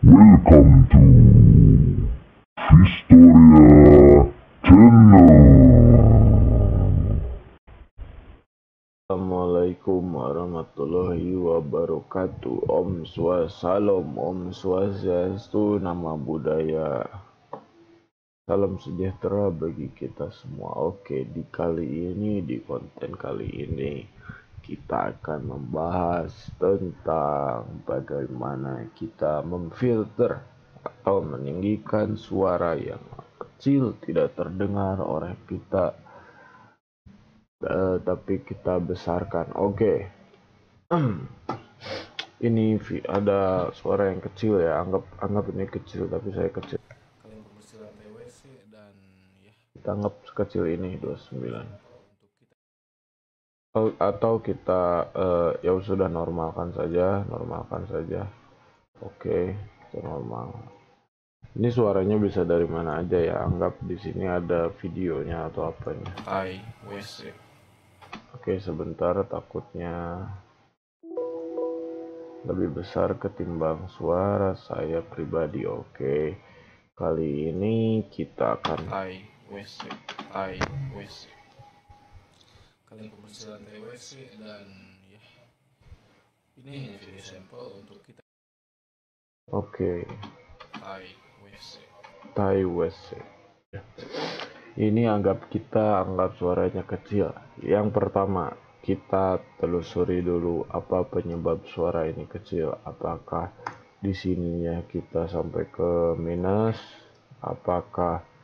Welcome to Historia Channel. Assalamualaikum warahmatullahi wabarakatuh. Om Swastiastu, Om Swastiastu, nama budaya. Salam sejahtera bagi kita semua. Oke, di konten kali ini kita akan membahas tentang bagaimana kita memfilter atau meninggikan suara yang kecil tidak terdengar oleh kita, tapi kita besarkan. Oke. Ini ada suara yang kecil ya, anggap ini kecil tapi saya kecil. Kalian pembersih lantai WC dan ya Kita anggap sekecil ini 29. Atau kita ya sudah normalkan saja. Oke, kita normal. Ini suaranya bisa dari mana aja ya, anggap di sini ada videonya atau apanya. tai WC. Oke, sebentar, takutnya lebih besar ketimbang suara saya pribadi. Oke, kali ini kita akan tai WC. Kalian pembersih lantai WC dan ya ini hanya video sampel untuk kita. Oke, Tai WC. tai WC. Ini anggap suaranya kecil. Yang pertama, kita telusuri dulu apa penyebab suara ini kecil. Apakah di sininya kita sampai ke minus? Apakah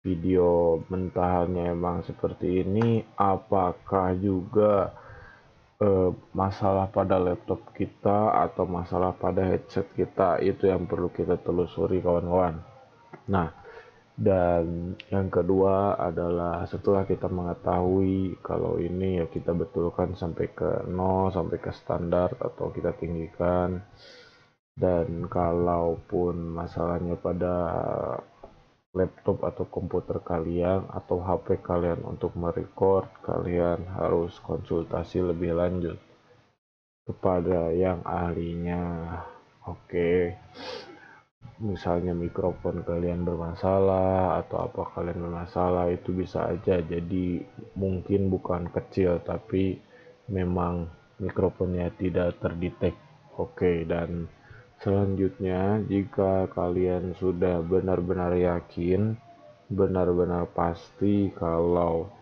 video mentahannya emang seperti ini? Apakah juga masalah pada laptop kita atau masalah pada headset kita? Itu yang perlu kita telusuri, kawan-kawan. Nah, dan yang kedua adalah setelah kita mengetahui kalau ini, ya kita betulkan sampai ke 0, sampai ke standar atau kita tinggikan. Dan kalaupun masalahnya pada laptop atau komputer kalian atau HP kalian untuk merecord, kalian harus konsultasi lebih lanjut kepada yang ahlinya. Oke. Misalnya mikrofon kalian bermasalah atau apa kalian bermasalah, itu bisa aja jadi mungkin bukan kecil tapi memang mikrofonnya tidak terdetek. Oke, dan selanjutnya jika kalian sudah benar-benar yakin, benar-benar pasti kalau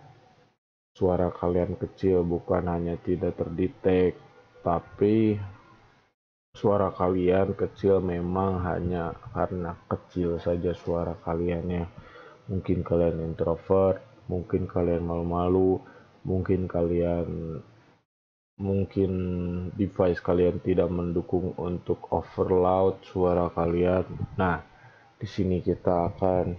suara kalian kecil bukan hanya tidak terdetek, tapi suara kalian kecil memang hanya karena kecil saja suara kaliannya. Mungkin kalian introvert, mungkin kalian malu-malu, mungkin device kalian tidak mendukung untuk overloud suara kalian. Nah, di sini kita akan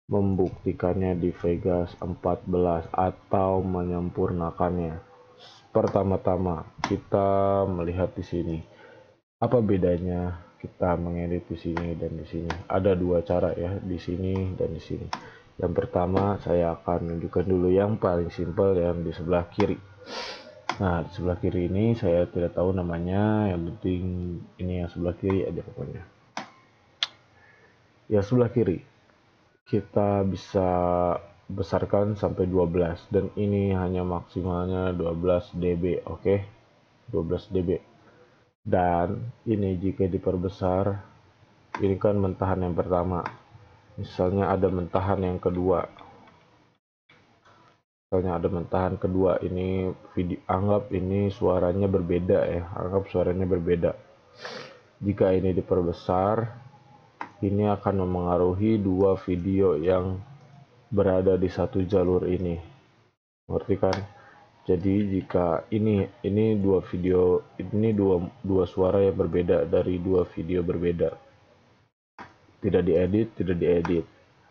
membuktikannya di Vegas 14 atau menyempurnakannya. Pertama-tama kita melihat di sini. Apa bedanya kita mengedit di sini dan di sini? Ada dua cara ya, di sini dan di sini. Yang pertama, saya akan menunjukkan dulu yang paling simpel, yang di sebelah kiri. Nah, di sebelah kiri ini saya tidak tahu namanya, yang penting ini yang sebelah kiri aja pokoknya. Ya, sebelah kiri kita bisa besarkan sampai 12 dan ini hanya maksimalnya 12 dB. Oke, 12 dB. Dan ini jika diperbesar, ini kan mentahan yang pertama, misalnya ada mentahan yang kedua, ini video, anggap ini suaranya berbeda ya, jika ini diperbesar, ini akan memengaruhi dua video yang berada di satu jalur ini, ngerti kan? Jadi jika ini dua video, ini dua suara yang berbeda dari dua video berbeda, tidak diedit,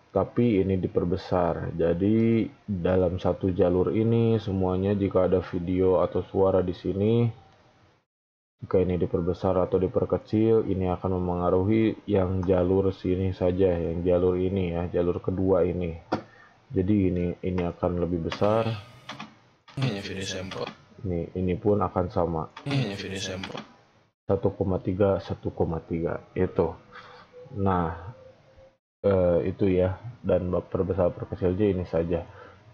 tapi ini diperbesar. Jadi dalam satu jalur ini semuanya, jika ada video atau suara di sini, jika ini diperbesar atau diperkecil, ini akan memengaruhi yang jalur sini saja, yang jalur ini ya, jalur kedua ini. Jadi ini akan lebih besar. Ini hanya video sampel. Ini pun akan sama. Ini hanya video sampel. 1,3 itu. Nah, itu ya, dan perbesar perkecilnya ini saja.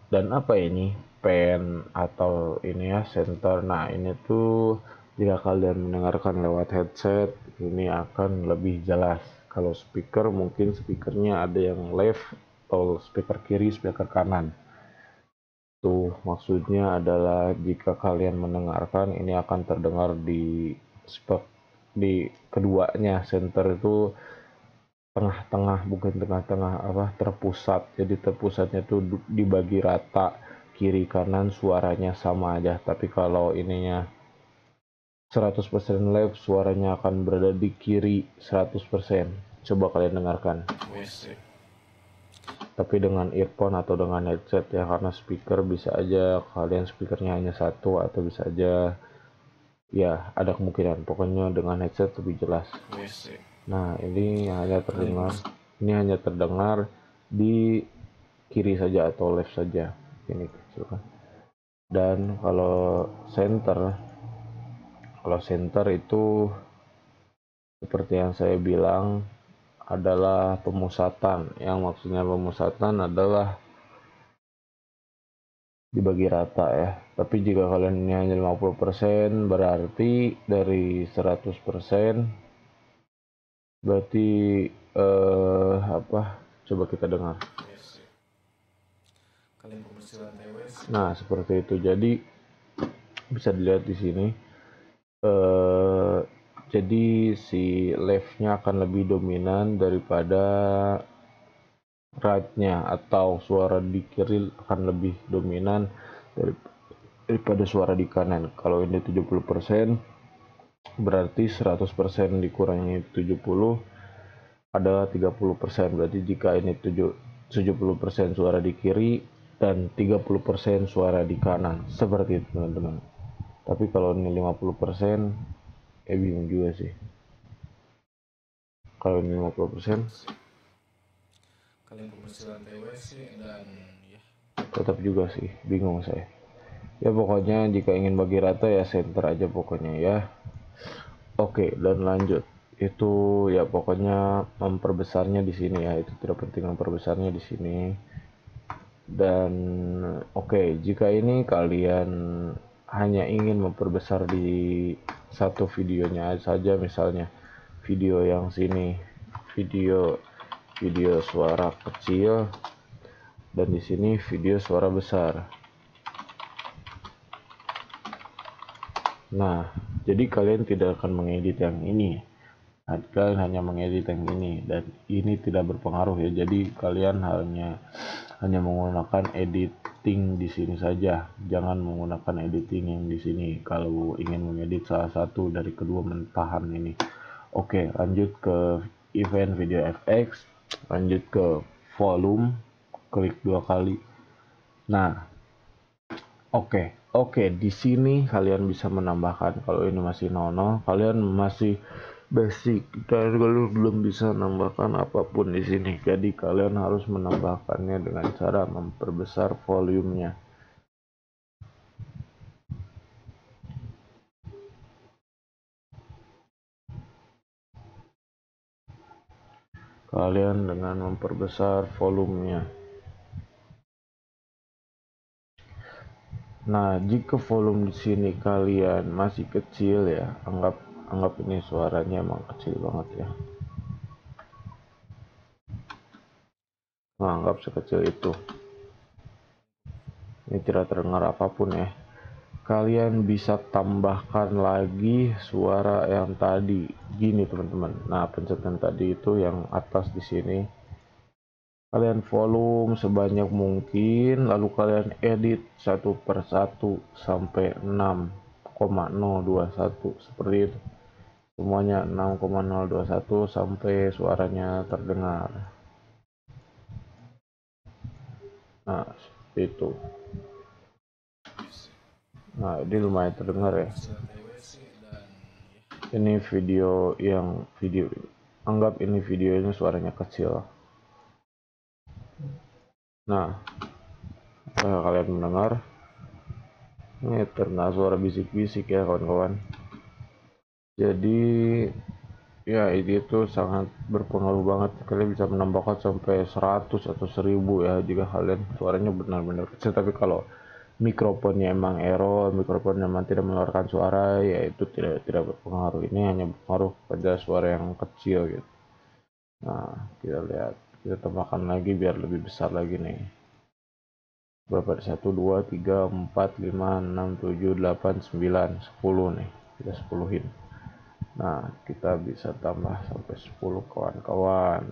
Dan apa ini pen atau ini ya center. Nah, ini tuh jika kalian mendengarkan lewat headset ini akan lebih jelas. Kalau speaker mungkin speakernya ada yang left atau speaker kiri, speaker kanan. Tuh maksudnya adalah jika kalian mendengarkan ini akan terdengar di keduanya. Center itu tengah-tengah, bukan tengah-tengah apa, terpusat. Jadi terpusatnya tuh dibagi rata, kiri kanan suaranya sama aja. Tapi kalau ininya 100% left, suaranya akan berada di kiri 100%. Coba kalian dengarkan. WC. Tapi dengan earphone atau dengan headset ya, karena speaker bisa aja kalian speakernya hanya satu, atau bisa aja ya ada kemungkinan. Pokoknya dengan headset lebih jelas. WC. Nah, ini hanya terdengar di kiri saja atau left saja. Ini kecil kan. Dan kalau center itu seperti yang saya bilang adalah pemusatan. Yang maksudnya pemusatan adalah dibagi rata ya. Tapi jika kalian ini hanya 50%, berarti dari 100% berarti apa? Coba kita dengar. WC. Kalian pembersih lantai WC. Nah, seperti itu. Jadi bisa dilihat di sini. Jadi si left-nya akan lebih dominan daripada right-nya, atau suara di kiri akan lebih dominan daripada suara di kanan. Kalau ini 70%, berarti 100% dikurangi 70 adalah 30%. Berarti jika ini 70% suara di kiri dan 30% suara di kanan. Seperti itu, teman-teman. Tapi kalau ini 50%, bingung juga sih. Kalau ini 50%, Kalian pembersih lantai WC dan ya. tetap juga sih, bingung saya. Ya pokoknya jika ingin bagi rata ya center aja pokoknya ya. Oke, dan lanjut. Itu ya pokoknya memperbesarnya di sini ya. Itu tidak penting memperbesarnya di sini. Dan oke, jika ini kalian hanya ingin memperbesar di satu videonya saja, misalnya video yang sini, video suara kecil, dan di sini video suara besar. Nah, jadi kalian tidak akan mengedit yang ini. Kalian hanya mengedit yang ini, dan ini tidak berpengaruh ya. Jadi kalian hanya menggunakan editing di sini saja. Jangan menggunakan editing yang di sini kalau ingin mengedit salah satu dari kedua mentahan ini. Oke, lanjut ke event video FX, lanjut ke volume, klik 2 kali. Nah, Oke, di sini kalian bisa menambahkan. Kalau ini masih 00, kalian masih basic dan kalian belum bisa menambahkan apapun di sini. Jadi kalian harus menambahkannya dengan cara memperbesar volumenya. Kalian dengan memperbesar volumenya. Nah, jika volume di sini kalian masih kecil ya, anggap ini suaranya emang kecil banget ya. Nah, anggap sekecil itu. Ini tidak terdengar apapun ya. Kalian bisa tambahkan lagi suara yang tadi. Gini teman-teman. Nah, pencetan tadi itu yang atas di sini. Kalian volume sebanyak mungkin, lalu kalian edit satu persatu sampai 6,021 seperti itu. Semuanya 6,021 sampai suaranya terdengar. Nah, seperti itu. Nah, ini lumayan terdengar ya. Pembersih lantai WC dan ya. Ini video anggap ini videonya suaranya kecil. Nah, kalian mendengar ini terdengar suara bisik-bisik ya kawan-kawan. Jadi ya ini tuh sangat berpengaruh banget, kalian bisa menambahkan sampai 100 atau 1000 ya jika kalian suaranya benar-benar kecil. Tapi kalau mikrofonnya emang error, mikrofon memang tidak mengeluarkan suara, ya itu tidak berpengaruh. Ini hanya berpengaruh pada suara yang kecil gitu. Nah, kita lihat, kita tambahkan lagi biar lebih besar lagi nih. Berapa? 1, 2, 3, 4, 5, 6, 7, 8, 9, 10 nih. Kita 10-in. Nah, kita bisa tambah sampai 10 kawan-kawan.